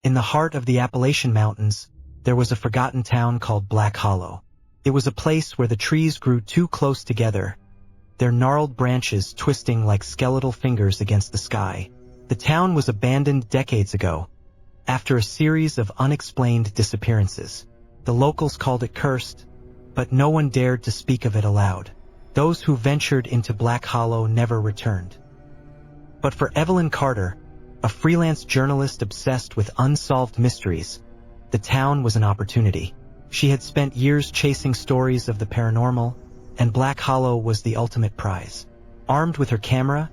In the heart of the Appalachian Mountains, there was a forgotten town called Black Hollow. It was a place where the trees grew too close together, their gnarled branches twisting like skeletal fingers against the sky. The town was abandoned decades ago, after a series of unexplained disappearances. The locals called it cursed, but no one dared to speak of it aloud. Those who ventured into Black Hollow never returned. But for Evelyn Carter, a freelance journalist obsessed with unsolved mysteries, the town was an opportunity. She had spent years chasing stories of the paranormal, and Black Hollow was the ultimate prize. Armed with her camera,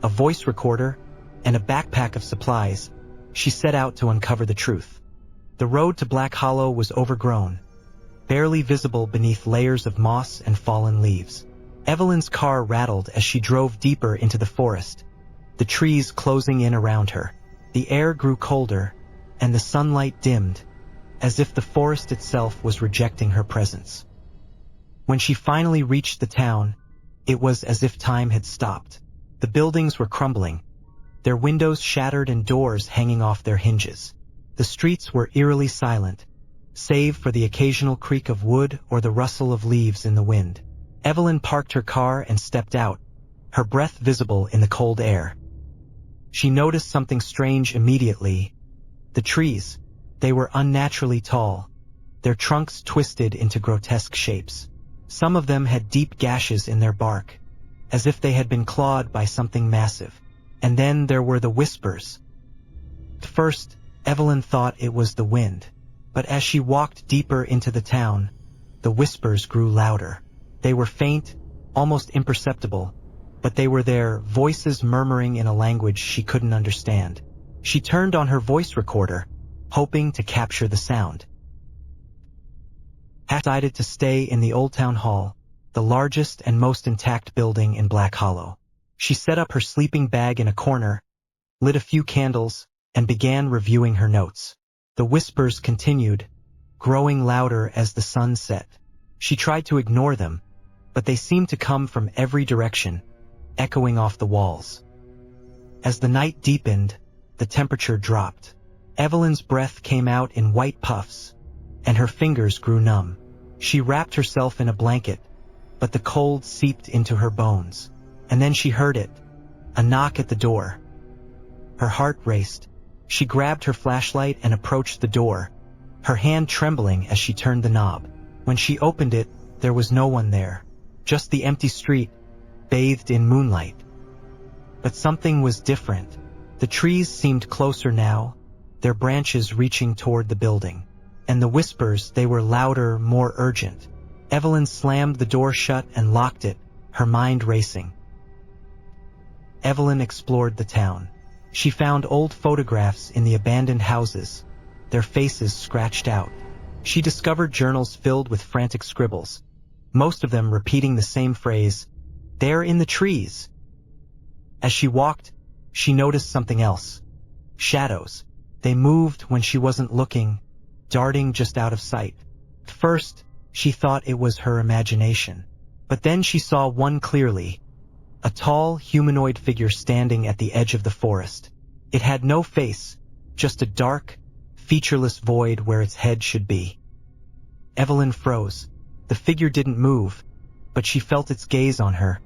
a voice recorder, and a backpack of supplies, she set out to uncover the truth. The road to Black Hollow was overgrown, barely visible beneath layers of moss and fallen leaves. Evelyn's car rattled as she drove deeper into the forest, the trees closing in around her. The air grew colder, and the sunlight dimmed, as if the forest itself was rejecting her presence. When she finally reached the town, it was as if time had stopped. The buildings were crumbling, their windows shattered and doors hanging off their hinges. The streets were eerily silent, save for the occasional creak of wood or the rustle of leaves in the wind. Evelyn parked her car and stepped out, her breath visible in the cold air. She noticed something strange immediately. The trees, they were unnaturally tall, their trunks twisted into grotesque shapes. Some of them had deep gashes in their bark, as if they had been clawed by something massive. And then there were the whispers. At first, Evelyn thought it was the wind, but as she walked deeper into the town, the whispers grew louder. They were faint, almost imperceptible, but they were there, voices murmuring in a language she couldn't understand. She turned on her voice recorder, hoping to capture the sound. Decided to stay in the Old Town Hall, the largest and most intact building in Black Hollow. She set up her sleeping bag in a corner, lit a few candles, and began reviewing her notes. The whispers continued, growing louder as the sun set. She tried to ignore them, but they seemed to come from every direction, echoing off the walls. As the night deepened, the temperature dropped. Evelyn's breath came out in white puffs, and her fingers grew numb. She wrapped herself in a blanket, but the cold seeped into her bones. And then she heard it, a knock at the door. Her heart raced. She grabbed her flashlight and approached the door, her hand trembling as she turned the knob. When she opened it, there was no one there, just the empty street, bathed in moonlight. But something was different. The trees seemed closer now, their branches reaching toward the building. And the whispers, they were louder, more urgent. Evelyn slammed the door shut and locked it, her mind racing. Evelyn explored the town. She found old photographs in the abandoned houses, their faces scratched out. She discovered journals filled with frantic scribbles, most of them repeating the same phrase, "They're in the trees." As she walked, she noticed something else. Shadows. They moved when she wasn't looking, darting just out of sight. At first, she thought it was her imagination. But then she saw one clearly, a tall, humanoid figure standing at the edge of the forest. It had no face, just a dark, featureless void where its head should be. Evelyn froze. The figure didn't move, but she felt its gaze on her,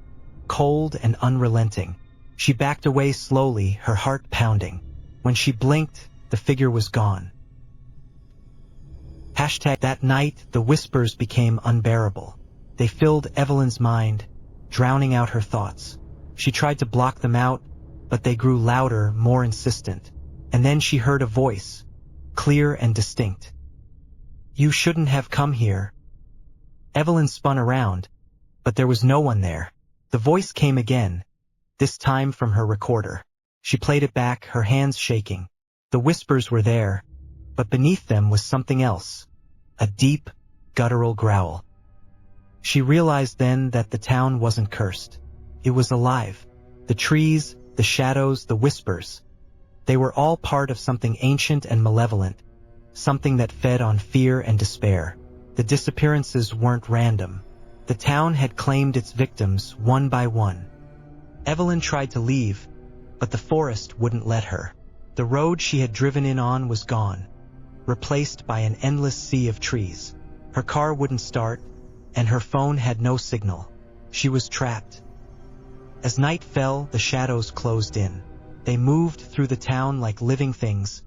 cold and unrelenting. She backed away slowly, her heart pounding. When she blinked, the figure was gone. That night, the whispers became unbearable. They filled Evelyn's mind, drowning out her thoughts. She tried to block them out, but they grew louder, more insistent. And then she heard a voice, clear and distinct. "You shouldn't have come here." Evelyn spun around, but there was no one there. The voice came again, this time from her recorder. She played it back, her hands shaking. The whispers were there, but beneath them was something else, a deep, guttural growl. She realized then that the town wasn't cursed. It was alive. The trees, the shadows, the whispers. They were all part of something ancient and malevolent, something that fed on fear and despair. The disappearances weren't random. The town had claimed its victims one by one. Evelyn tried to leave, but the forest wouldn't let her. The road she had driven in on was gone, replaced by an endless sea of trees. Her car wouldn't start, and her phone had no signal. She was trapped. As night fell, the shadows closed in. They moved through the town like living things,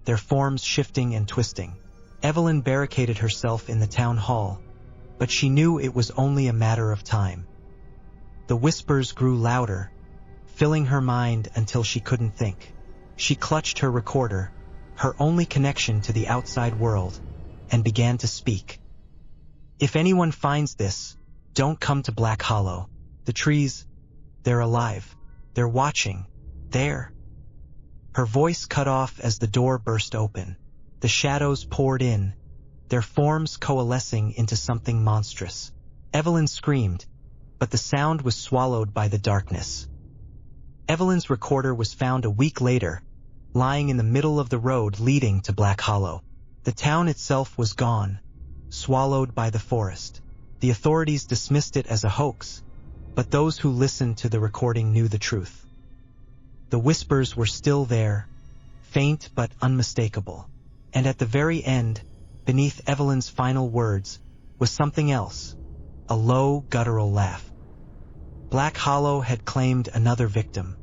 their forms shifting and twisting. Evelyn barricaded herself in the town hall, but she knew it was only a matter of time. The whispers grew louder, filling her mind until she couldn't think. She clutched her recorder, her only connection to the outside world, and began to speak. If anyone finds this, don't come to Black Hollow. The trees, they're alive. They're watching. There. Her voice cut off as the door burst open. The shadows poured in, their forms coalescing into something monstrous. Evelyn screamed, but the sound was swallowed by the darkness. Evelyn's recorder was found a week later, lying in the middle of the road leading to Black Hollow. The town itself was gone, swallowed by the forest. The authorities dismissed it as a hoax, but those who listened to the recording knew the truth. The whispers were still there, faint but unmistakable. And at the very end, beneath Evelyn's final words, was something else, a low, guttural laugh. Black Hollow had claimed another victim.